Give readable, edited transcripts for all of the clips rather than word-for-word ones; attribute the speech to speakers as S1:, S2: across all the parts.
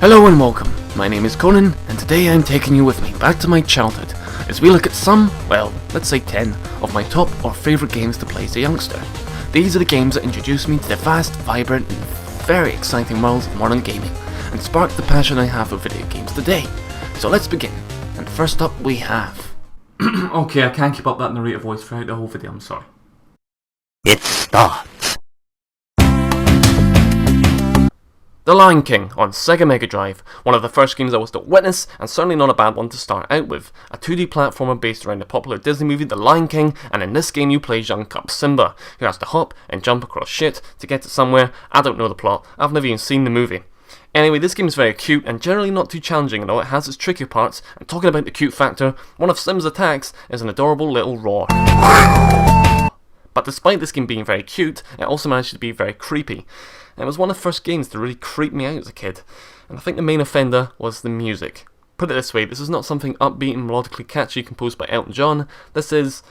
S1: Hello and welcome, my name is Conan, and today I'm taking you with me back to my childhood, as we look at some, well, let's say 10, of my top or favourite games to play as a youngster. These are the games that introduced me to the vast, vibrant, and very exciting world of modern gaming, and sparked the passion I have for video games today. So let's begin, and first up we have... Okay, I can't keep up that narrator voice throughout the whole video, I'm sorry.
S2: It starts.
S1: The Lion King on Sega Mega Drive, one of the first games I was to witness, and certainly not a bad one to start out with. A 2D platformer based around the popular Disney movie The Lion King, and in this game you play young cub Simba, who has to hop and jump across shit to get to somewhere. I don't know the plot, I've never even seen the movie. Anyway, this game is very cute and generally not too challenging, though it has its trickier parts, and talking about the cute factor, one of Simba's attacks is an adorable little roar. But despite this game being very cute, it also managed to be very creepy. It was one of the first games to really creep me out as a kid, and I think the main offender was the music. Put it this way, this is not something upbeat and melodically catchy composed by Elton John. This is...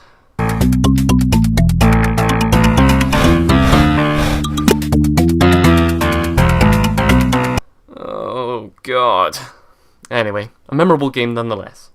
S1: oh god. Anyway, a memorable game nonetheless.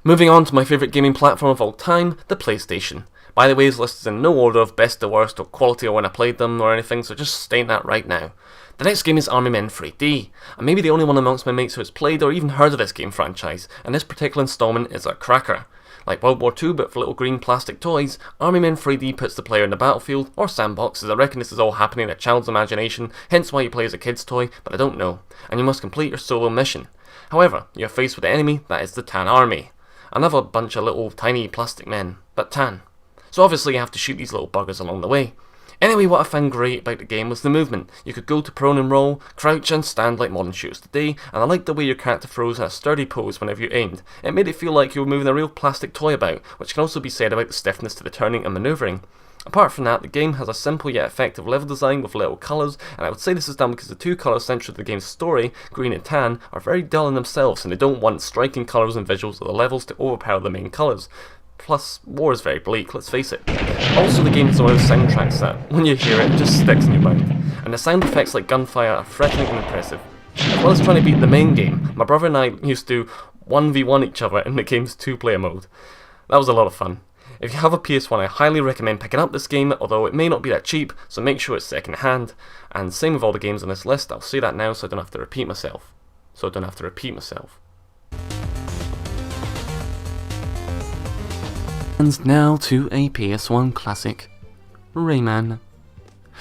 S1: Moving on to my favourite gaming platform of all time, the PlayStation. By the way, this list is in no order of best to worst or quality or when I played them or anything, so just stating that right now. The next game is Army Men 3D. I may be the only one amongst my mates who has played or even heard of this game franchise, and this particular installment is a cracker. Like World War II but for little green plastic toys, Army Men 3D puts the player in the battlefield, or sandbox, as I reckon this is all happening in a child's imagination, hence why you play as a kid's toy, but I don't know, and you must complete your solo mission. However, you are faced with the enemy that is the Tan Army. Another bunch of little tiny plastic men, but tan. So obviously you have to shoot these little buggers along the way. Anyway, what I found great about the game was the movement. You could go to prone and roll, crouch and stand like modern shooters today, and I liked the way your character froze in a sturdy pose whenever you aimed. It made it feel like you were moving a real plastic toy about, which can also be said about the stiffness to the turning and manoeuvring. Apart from that, the game has a simple yet effective level design with little colours, and I would say this is done because the two colours central to the game's story, green and tan, are very dull in themselves and they don't want striking colours and visuals of the levels to overpower the main colours. Plus, war is very bleak, let's face it. Also, the game has one of those soundtracks that, when you hear it, just sticks in your mind, and the sound effects like gunfire are threatening and impressive. As well as trying to beat the main game, my brother and I used to 1v1 each other in the game's two-player mode. That was a lot of fun. If you have a PS1, I highly recommend picking up this game, although it may not be that cheap, so make sure it's second hand. And same with all the games on this list, I'll say that now so I don't have to repeat myself. And now to a PS1 classic, Rayman.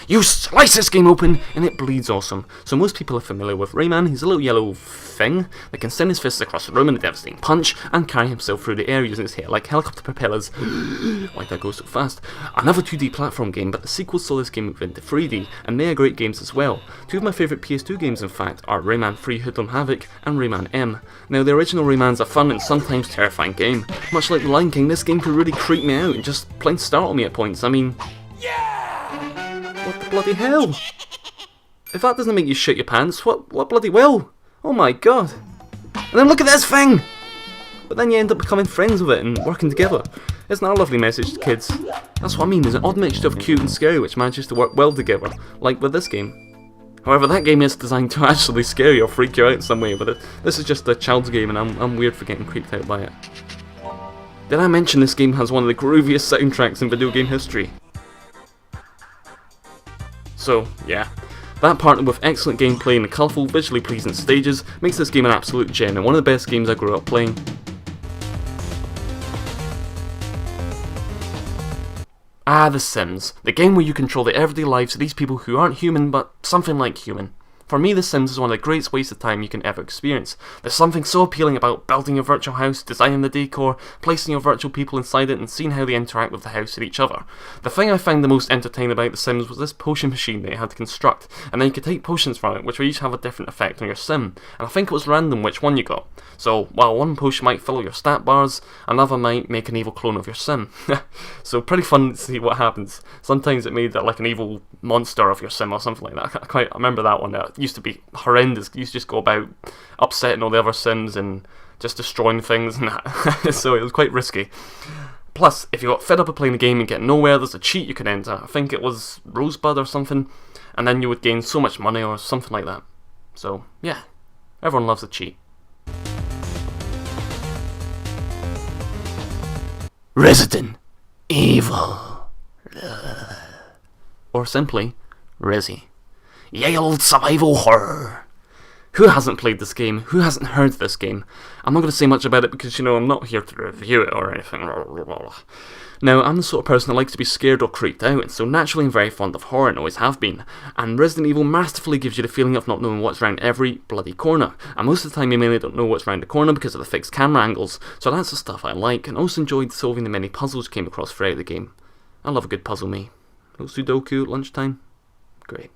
S1: You slice this game open and it bleeds awesome. So most people are familiar with Rayman. He's a little yellow thing that can send his fists across the room in a devastating punch and carry himself through the air using his hair like helicopter propellers. Why'd that go so fast? Another 2D platform game, but the sequel saw this game move into 3D, and they are great games as well. Two of my favourite PS2 games in fact are Rayman 3 Hoodlum Havoc and Rayman M. Now the original Rayman's a fun and sometimes terrifying game. Much like The Lion King, this game could really creep me out and just plain startle me at points. I mean... what the bloody hell? If that doesn't make you shit your pants, what bloody will? Oh my god. And then look at this thing! But then you end up becoming friends with it and working together. Isn't that a lovely message to kids? That's what I mean, there's an odd mixture of cute and scary which manages to work well together, like with this game. However, that game is designed to actually scare you or freak you out in some way, but this is just a child's game and I'm weird for getting creeped out by it. Did I mention this game has one of the grooviest soundtracks in video game history? So, yeah, that partnered with excellent gameplay and colourful, visually pleasing stages makes this game an absolute gem and one of the best games I grew up playing. Ah, The Sims, the game where you control the everyday lives of these people who aren't human but something like human. For me, The Sims is one of the greatest wastes of time you can ever experience. There's something so appealing about building your virtual house, designing the decor, placing your virtual people inside it and seeing how they interact with the house and each other. The thing I found the most entertaining about The Sims was this potion machine that you had to construct, and then you could take potions from it which would each have a different effect on your sim, and I think it was random which one you got. So, while one potion might fill your stat bars, another might make an evil clone of your sim. So pretty fun to see what happens. Sometimes it made like an evil monster of your sim or something like that. I quite remember that one. used to be horrendous. You used to just go about upsetting all the other Sims and just destroying things and that. So it was quite risky. Plus, if you got fed up of playing the game and get nowhere, there's a cheat you could enter. I think it was Rosebud or something, and then you would gain so much money or something like that. So, yeah, everyone loves a cheat.
S2: Resident Evil.
S1: Or simply, Resi.
S2: Ye old survival horror.
S1: Who hasn't played this game? Who hasn't heard of this game? I'm not going to say much about it because, I'm not here to review it or anything. Now, I'm the sort of person that likes to be scared or creeped out, and so naturally I'm very fond of horror and always have been. And Resident Evil masterfully gives you the feeling of not knowing what's around every bloody corner. And most of the time you mainly don't know what's around the corner because of the fixed camera angles, so that's the stuff I like, and also enjoyed solving the many puzzles you came across throughout the game. I love a good puzzle, me. No Sudoku at lunchtime? Great.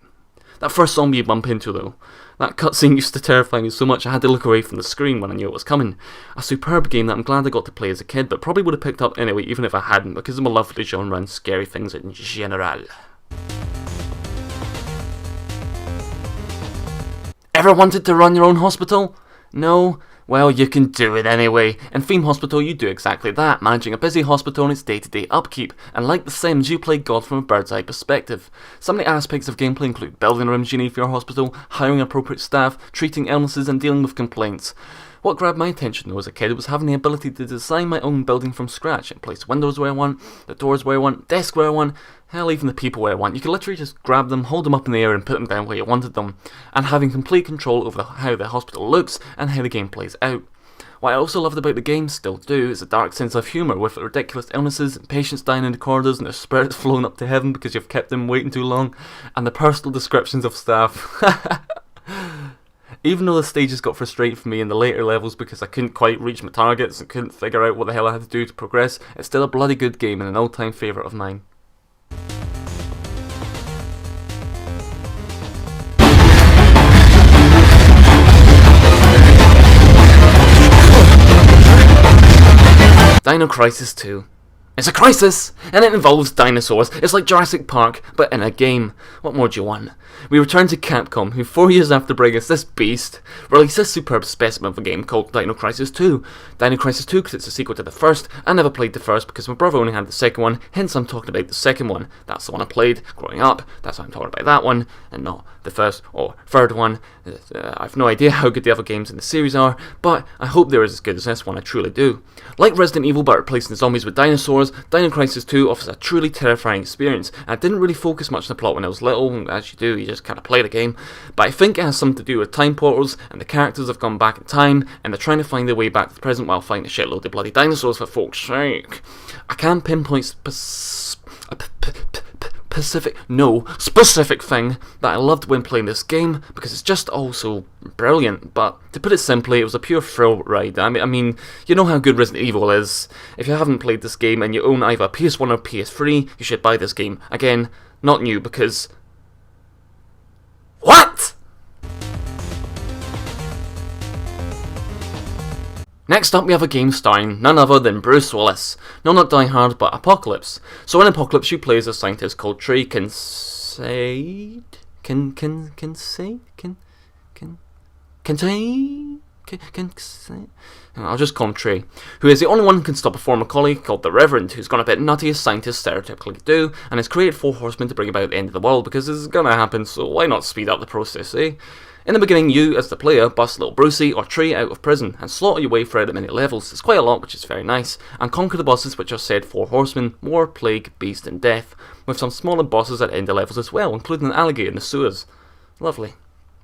S1: That first zombie you bump into, though, that cutscene used to terrify me so much I had to look away from the screen when I knew it was coming. A superb game that I'm glad I got to play as a kid, but probably would have picked up anyway even if I hadn't, because of my love for the genre and scary things in general. Ever wanted to run your own hospital? No? Well, you can do it anyway. In Theme Hospital, you do exactly that, managing a busy hospital and its day-to-day upkeep, and like The Sims, you play God from a bird's-eye perspective. Some of the aspects of gameplay include building rooms you need for your hospital, hiring appropriate staff, treating illnesses, and dealing with complaints. What grabbed my attention though as a kid was having the ability to design my own building from scratch and place windows where I want, the doors where I want, desks where I want, hell, even the people where I want. You could literally just grab them, hold them up in the air and put them down where you wanted them, and having complete control over how the hospital looks and how the game plays out. What I also loved about the game, still do, is a dark sense of humour with ridiculous illnesses, and patients dying in the corridors and their spirits flown up to heaven because you've kept them waiting too long, and the personal descriptions of staff. Even though the stages got frustrating for me in the later levels because I couldn't quite reach my targets and couldn't figure out what the hell I had to do to progress, it's still a bloody good game and an all-time favourite of mine. Dino Crisis 2. It's a crisis, and it involves dinosaurs. It's like Jurassic Park, but in a game. What more do you want? We return to Capcom, who 4 years after bringing us this beast, released this superb specimen of a game called Dino Crisis 2. Dino Crisis 2 because it's a sequel to the first. I never played the first because my brother only had the second one, hence I'm talking about the second one. That's the one I played growing up, that's why I'm talking about that one, and not the first or third one. I've no idea how good the other games in the series are, but I hope they're as good as this one, I truly do. Like Resident Evil but replacing the zombies with dinosaurs, Dino Crisis 2 offers a truly terrifying experience. I didn't really focus much on the plot when I was little, as you do, you just kind of play the game, but I think it has something to do with time portals, and the characters have gone back in time, and they're trying to find their way back to the present while fighting a shitload of bloody dinosaurs, for fuck's sake. I can't pinpoint specific thing that I loved when playing this game, because it's just all so brilliant, but to put it simply, it was a pure thrill ride. I mean, you know how good Resident Evil is. If you haven't played this game and you own either PS1 or PS3, you should buy this game. Again, not new, because... What?! Next up we have a game starring none other than Bruce Willis. No, not Die Hard, but Apocalypse. So in Apocalypse you play as a scientist called Trey I'll just call him Trey, who is the only one who can stop a former colleague called the Reverend, who's gone a bit nutty as scientists stereotypically do, and has created 4 horsemen to bring about the end of the world, because this is gonna happen, so why not speed up the process, eh? In the beginning, you, as the player, bust little Brucey or Trey out of prison and slaughter your way throughout the many levels. It's quite a lot, which is very nice, and conquer the bosses, which are said 4 horsemen: War, Plague, Beast and Death, with some smaller bosses at the end of levels as well, including an alligator in the sewers. Lovely.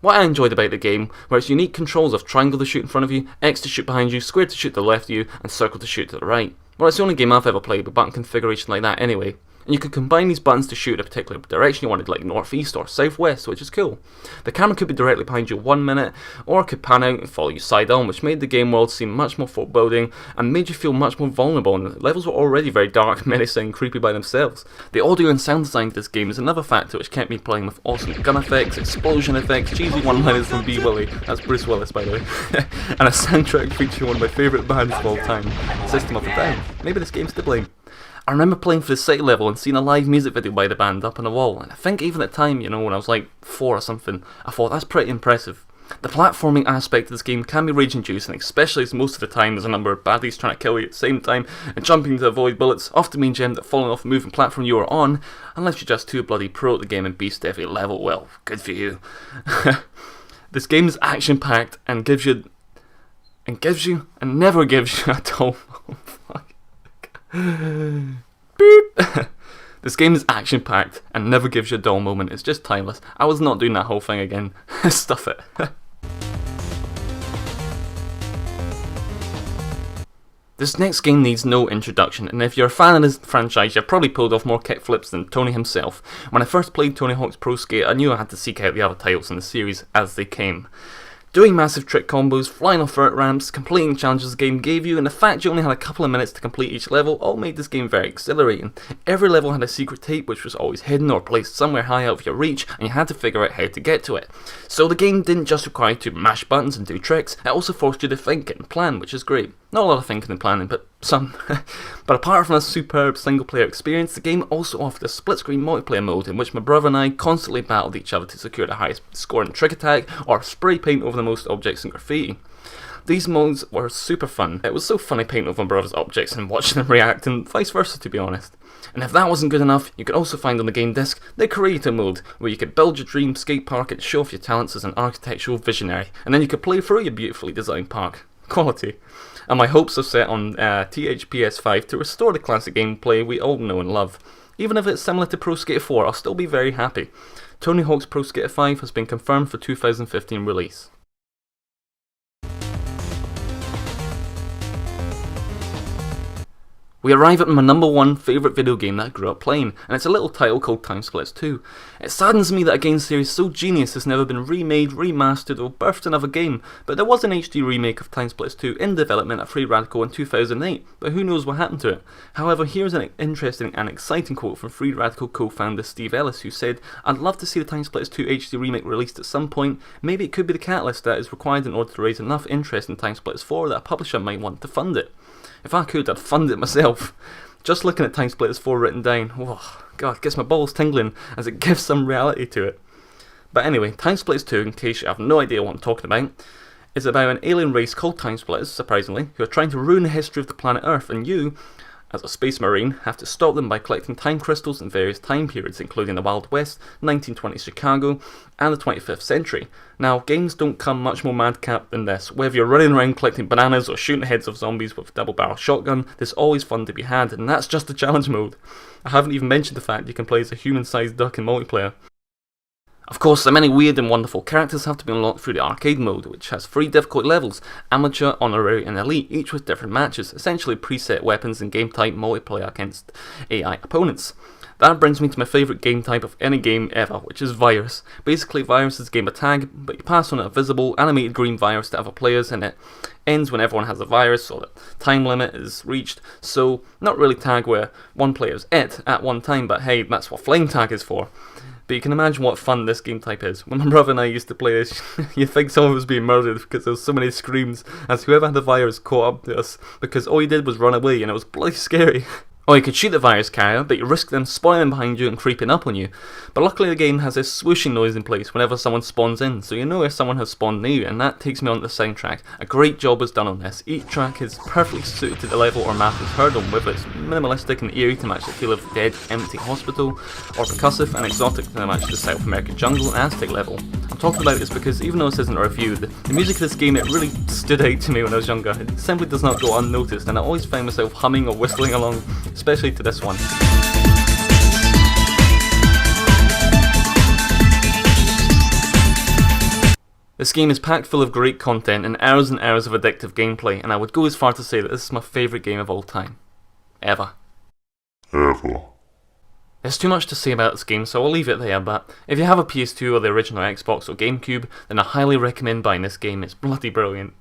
S1: What I enjoyed about the game were its unique controls of triangle to shoot in front of you, X to shoot behind you, square to shoot to the left of you, and circle to shoot to the right. Well, it's the only game I've ever played with button configuration like that anyway. And you could combine these buttons to shoot a particular direction you wanted, like northeast or southwest, which is cool. The camera could be directly behind you 1 minute, or it could pan out and follow you side on, which made the game world seem much more foreboding and made you feel much more vulnerable, and the levels were already very dark, menacing and creepy by themselves. The audio and sound design of this game is another factor which kept me playing, with awesome gun effects, explosion effects, cheesy one-liners from B. Willie, that's Bruce Willis by the way, and a soundtrack featuring one of my favourite bands of all time, System of a Down. Maybe this game's to blame. I remember playing for the city level and seeing a live music video by the band up on the wall, and I think even at the time, you know, when I was like 4 or something, I thought that's pretty impressive. The platforming aspect of this game can be rage-inducing, especially as most of the time there's a number of baddies trying to kill you at the same time, and jumping to avoid bullets often means you end up falling off the moving platform you are on, unless you're just too bloody pro at the game and beast every level. Well, good for you. This game is action-packed and never gives you a dull Beep. This game is action-packed and never gives you a dull moment. It's just timeless. I was not doing that whole thing again. Stuff it. This next game needs no introduction, and if you're a fan of this franchise, you've probably pulled off more kickflips than Tony himself. When I first played Tony Hawk's Pro Skate, I knew I had to seek out the other titles in the series as they came. Doing massive trick combos, flying off vert ramps, completing challenges the game gave you, and the fact you only had a couple of minutes to complete each level all made this game very exhilarating. Every level had a secret tape which was always hidden or placed somewhere high out of your reach, and you had to figure out how to get to it. So the game didn't just require you to mash buttons and do tricks, it also forced you to think and plan, which is great. Not a lot of thinking and planning, but some. But apart from a superb single-player experience, the game also offered a split-screen multiplayer mode in which my brother and I constantly battled each other to secure the highest score in trick attack or spray paint over the most objects in graffiti. These modes were super fun. It was so funny painting over my brother's objects and watching them react, and vice versa, to be honest. And if that wasn't good enough, you could also find on the game disc the Creator mode, where you could build your dream skate park and show off your talents as an architectural visionary, and then you could play through your beautifully designed park. Quality. And my hopes are set on THPS5 to restore the classic gameplay we all know and love. Even if it's similar to Pro Skater 4, I'll still be very happy. Tony Hawk's Pro Skater 5 has been confirmed for 2015 release. We arrive at my number 1 favourite video game that I grew up playing, and it's a little title called Time Splitters 2. It saddens me that a game series so genius has never been remade, remastered, or birthed another game, but there was an HD remake of Time Splitters 2 in development at Free Radical in 2008, but who knows what happened to it. However, here's an interesting and exciting quote from Free Radical co-founder Steve Ellis, who said, "I'd love to see the Time Splitters 2 HD remake released at some point. Maybe it could be the catalyst that is required in order to raise enough interest in Time Splitters 4 that a publisher might want to fund it." If I could, I'd fund it myself. Just looking at Time Splitters 4 written down, oh god, gets my balls tingling as it gives some reality to it. But anyway, Time Splitters 2, in case you have no idea what I'm talking about, is about an alien race called Time Splitters, surprisingly, who are trying to ruin the history of the planet Earth, and you, as a space marine, have to stop them by collecting time crystals in various time periods, including the Wild West, 1920s Chicago, and the 25th century. Now, games don't come much more madcap than this. Whether you're running around collecting bananas or shooting heads of zombies with a double-barrel shotgun, there's always fun to be had, and that's just the challenge mode. I haven't even mentioned the fact you can play as a human-sized duck in multiplayer. Of course, the many weird and wonderful characters have to be unlocked through the arcade mode, which has 3 difficulty levels, amateur, honorary and elite, each with different matches, essentially preset weapons and game type multiplayer against AI opponents. That brings me to my favourite game type of any game ever, which is Virus. Basically, Virus is a game of tag, but you pass on a visible, animated green virus to other players, and it ends when everyone has a virus or the time limit is reached, so not really tag where one player is it at one time, but hey, that's what flame tag is for. But you can imagine what fun this game type is. When my brother and I used to play this, you'd think someone was being murdered because there was so many screams as whoever had the virus caught up to us, because all you did was run away and it was bloody scary. Or you could shoot the virus carrier, but you risk them spoiling behind you and creeping up on you. But luckily the game has this swooshing noise in place whenever someone spawns in, so you know if someone has spawned near you, and that takes me on to the soundtrack. A great job was done on this. Each track is perfectly suited to the level or map it's heard on, whether it's minimalistic and eerie to match the feel of the dead, empty hospital, or percussive and exotic to match the South American jungle and Aztec level. I'm talking about this because even though this isn't a review, the music of this game, it really stood out to me when I was younger. It simply does not go unnoticed, and I always find myself humming or whistling along, especially to this one. This game is packed full of great content and hours of addictive gameplay, and I would go as far to say that this is my favourite game of all time. Ever. There's too much to say about this game, so I'll leave it there, but if you have a PS2 or the original Xbox or GameCube, then I highly recommend buying this game. It's bloody brilliant.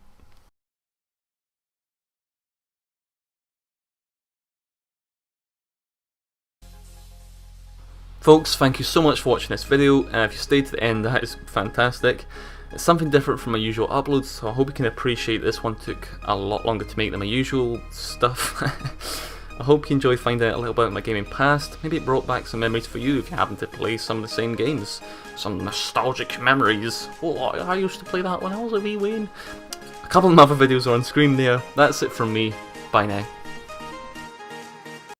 S1: Folks, thank you so much for watching this video, and if you stayed to the end, that is fantastic. It's something different from my usual uploads, so I hope you can appreciate this one took a lot longer to make than my usual stuff. I hope you enjoyed finding out a little about my gaming past. Maybe it brought back some memories for you if you happen to play some of the same games. Some nostalgic memories. Oh, I used to play that when I was a wee Wayne. A couple of my other videos are on screen there. That's it from me. Bye now.